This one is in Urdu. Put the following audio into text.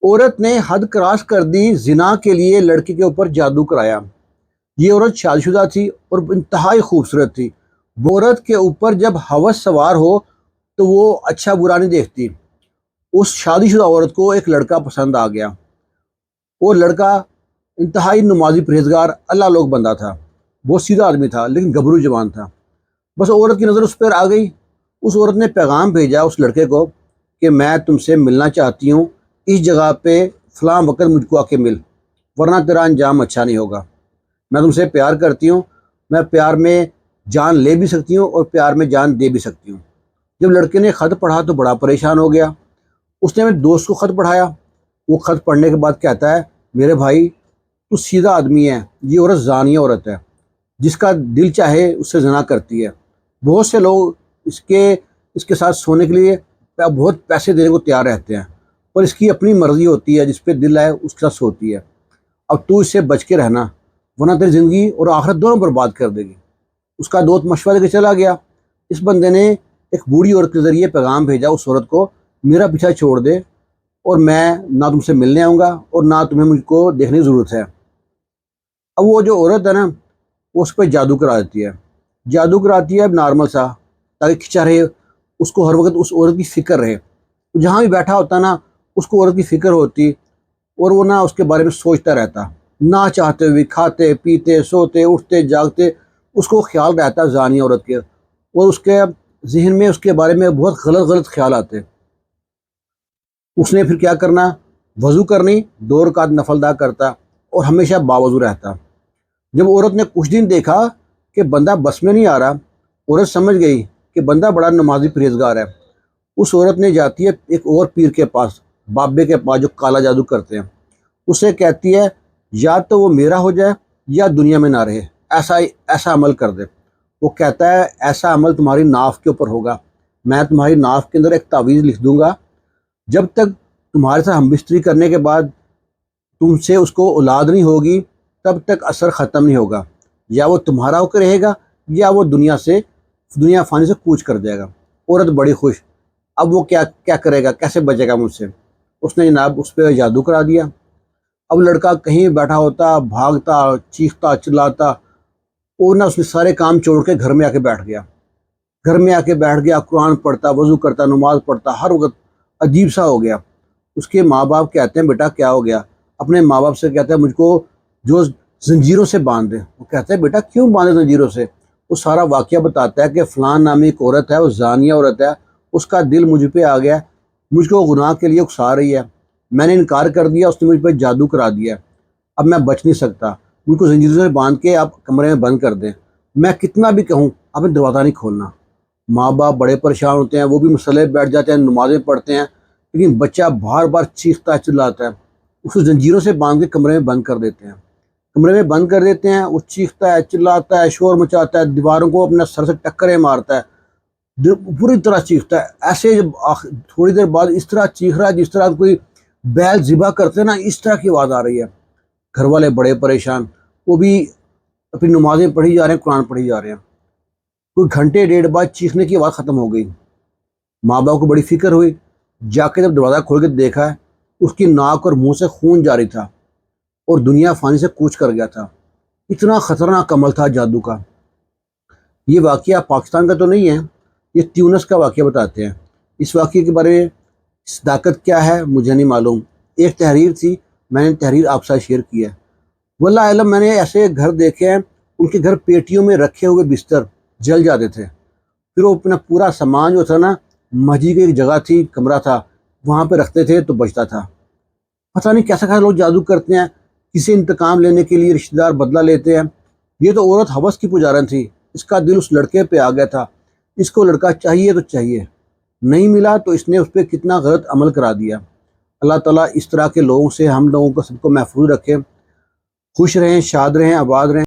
عورت نے حد کراس کر دی، زنا کے لیے لڑکی کے اوپر جادو کرایا۔ یہ عورت شادی شدہ تھی اور انتہائی خوبصورت تھی۔ وہ عورت کے اوپر جب ہوس سوار ہو تو وہ اچھا برا نہیں دیکھتی۔ اس شادی شدہ عورت کو ایک لڑکا پسند آ گیا، اور لڑکا انتہائی نمازی پرہیزگار اللہ لوگ بندہ تھا، بہت سیدھا آدمی تھا لیکن گبرو جوان تھا۔ بس عورت کی نظر اس پر آ گئی۔ اس عورت نے پیغام بھیجا اس لڑکے کو کہ میں تم سے ملنا چاہتی ہوں، اس جگہ پہ فلاں وقت مجھ کو آ کے مل، ورنہ تیرا انجام اچھا نہیں ہوگا۔ میں تم سے پیار کرتی ہوں، میں پیار میں جان لے بھی سکتی ہوں اور پیار میں جان دے بھی سکتی ہوں۔ جب لڑکے نے خط پڑھا تو بڑا پریشان ہو گیا۔ اس نے میرے دوست کو خط پڑھایا۔ وہ خط پڑھنے کے بعد کہتا ہے، میرے بھائی تو سیدھا آدمی ہے، یہ عورت زانیہ عورت ہے، جس کا دل چاہے اس سے زنا کرتی ہے۔ بہت سے لوگ اس کے ساتھ سونے کے لیے بہت پیسے دینے کو تیار رہتے ہیں، پر اس کی اپنی مرضی ہوتی ہے، جس پہ دل آئے اس کے ساتھ سوتی ہے۔ اب تو اس سے بچ کے رہنا، ورنہ تیری زندگی اور آخرت دونوں برباد کر دے گی۔ اس کا دوست مشورہ دے کے چلا گیا۔ اس بندے نے ایک بوڑھی عورت کے ذریعے پیغام بھیجا اس عورت کو، میرا پیچھا چھوڑ دے اور میں نہ تم سے ملنے آؤں گا اور نہ تمہیں مجھ کو دیکھنے کی ضرورت ہے۔ اب وہ جو عورت ہے نا، وہ اس پہ جادو کرا دیتی ہے۔ جادو کراتی ہے نارمل سا، تاکہ کھنچا رہے، اس کو ہر وقت اس عورت کی فکر رہے۔ جہاں بھی بیٹھا ہوتا نا، اس کو عورت کی فکر ہوتی، اور وہ نہ اس کے بارے میں سوچتا رہتا، نہ چاہتے ہوئے کھاتے پیتے سوتے اٹھتے جاگتے اس کو خیال رہتا زانی عورت کے، اور اس کے ذہن میں اس کے بارے میں بہت غلط خیال آتے۔ اس نے پھر کیا کرنا، وضو کرنی، 2 رکعت نفل ادا کرتا اور ہمیشہ باوضو رہتا۔ جب عورت نے کچھ دن دیکھا کہ بندہ بس میں نہیں آ رہا، عورت سمجھ گئی کہ بندہ بڑا نمازی پرہیزگار ہے۔ اس عورت نے جاتی ہے ایک اور پیر کے پاس، بابے کے پاس، جو کالا جادو کرتے ہیں۔ اسے کہتی ہے یا تو وہ میرا ہو جائے یا دنیا میں نہ رہے، ایسا عمل کر دے۔ وہ کہتا ہے ایسا عمل تمہاری ناف کے اوپر ہوگا، میں تمہاری ناف کے اندر ایک تعویذ لکھ دوں گا، جب تک تمہارے ساتھ ہم بستری کرنے کے بعد تم سے اس کو اولاد نہیں ہوگی تب تک اثر ختم نہیں ہوگا، یا وہ تمہارا ہو کے رہے گا یا وہ دنیا فانی سے کوچ کر جائے گا۔ عورت بڑی خوش۔ اب وہ کیا کرے گا، کیسے بچے گا مجھ سے؟ اس نے جناب اس پہ جادو کرا دیا۔ اب لڑکا کہیں بیٹھا ہوتا، بھاگتا چیختا چلاتا، اور نہ اس نے سارے کام چھوڑ کے گھر میں آ کے بیٹھ گیا۔ قرآن پڑھتا، وضو کرتا، نماز پڑھتا، ہر وقت عجیب سا ہو گیا۔ اس کے ماں باپ کہتے ہیں بیٹا کیا ہو گیا؟ اپنے ماں باپ سے کہتا ہے مجھ کو جو زنجیروں سے باندھ دے۔ وہ کہتے ہیں بیٹا کیوں باندھے زنجیروں سے؟ وہ سارا واقعہ بتاتا ہے کہ فلاں نامی ایک عورت ہے، وہ زانیہ عورت ہے، اس کا دل مجھ پہ آ گیا، مجھ کو گناہ کے لیے اکسا رہی ہے، میں نے انکار کر دیا، اس نے مجھ پہ جادو کرا دیا، اب میں بچ نہیں سکتا، مجھ کو زنجیروں سے باندھ کے آپ کمرے میں بند کر دیں، میں کتنا بھی کہوں آپ نے دروازہ نہیں کھولنا۔ ماں باپ بڑے پریشان ہوتے ہیں، وہ بھی مسئلے بیٹھ جاتے ہیں، نمازیں پڑھتے ہیں، لیکن بچہ بار بار چیختا چلاتا ہے، اس کو زنجیروں سے باندھ کے کمرے میں بند کر دیتے ہیں۔ وہ چیختا ہے، چلاتا ہے، شور مچاتا ہے، دیواروں کو اپنے سر سے ٹکریں مارتا ہے، پوری طرح چیختا ہے۔ ایسے جب تھوڑی دیر بعد اس طرح چیخ رہا ہے جس طرح کوئی بیل ذبح کرتے نا، اس طرح کی آواز آ رہی ہے۔ گھر والے بڑے پریشان، وہ بھی اپنی نمازیں پڑھی جا رہے ہیں، قرآن پڑھی جا رہے ہیں۔ کوئی گھنٹے ڈیڑھ بعد چیخنے کی آواز ختم ہو گئی۔ ماں باپ کو بڑی فکر ہوئی، جا کے جب دروازہ کھول کے دیکھا ہے، اس کی ناک اور منہ سے خون جاری تھا اور دنیا فانی سے کوچ کر گیا تھا۔ اتنا خطرناک عمل تھا جادو کا۔ یہ واقعہ پاکستان کا تو نہیں ہے، یہ تیونس کا واقعہ بتاتے ہیں۔ اس واقعے کے بارے میں صداقت کیا ہے مجھے نہیں معلوم، ایک تحریر تھی، میں نے تحریر آپ سے شیئر کی ہے۔ واللہ علم، میں نے ایسے گھر دیکھے ہیں، ان کے گھر پیٹیوں میں رکھے ہوئے بستر جل جاتے تھے، پھر وہ اپنا پورا سامان جو تھا نا، مسجد کی ایک جگہ تھی، کمرہ تھا، وہاں پہ رکھتے تھے تو بچتا تھا۔ پتہ نہیں کیسا لوگ جادو کرتے ہیں، کسی انتقام لینے کے لیے رشتہ دار بدلہ لیتے ہیں۔ یہ تو عورت ہوس کی پجارن تھی، اس کا دل اس لڑکے پہ آ گیا تھا، اس کو لڑکا چاہیے تو چاہیے، نہیں ملا تو اس نے اس پہ کتنا غلط عمل کرا دیا۔ اللہ تعالیٰ اس طرح کے لوگوں سے ہم لوگوں کو سب کو محفوظ رکھے، خوش رہیں، شاد رہیں، آباد رہیں۔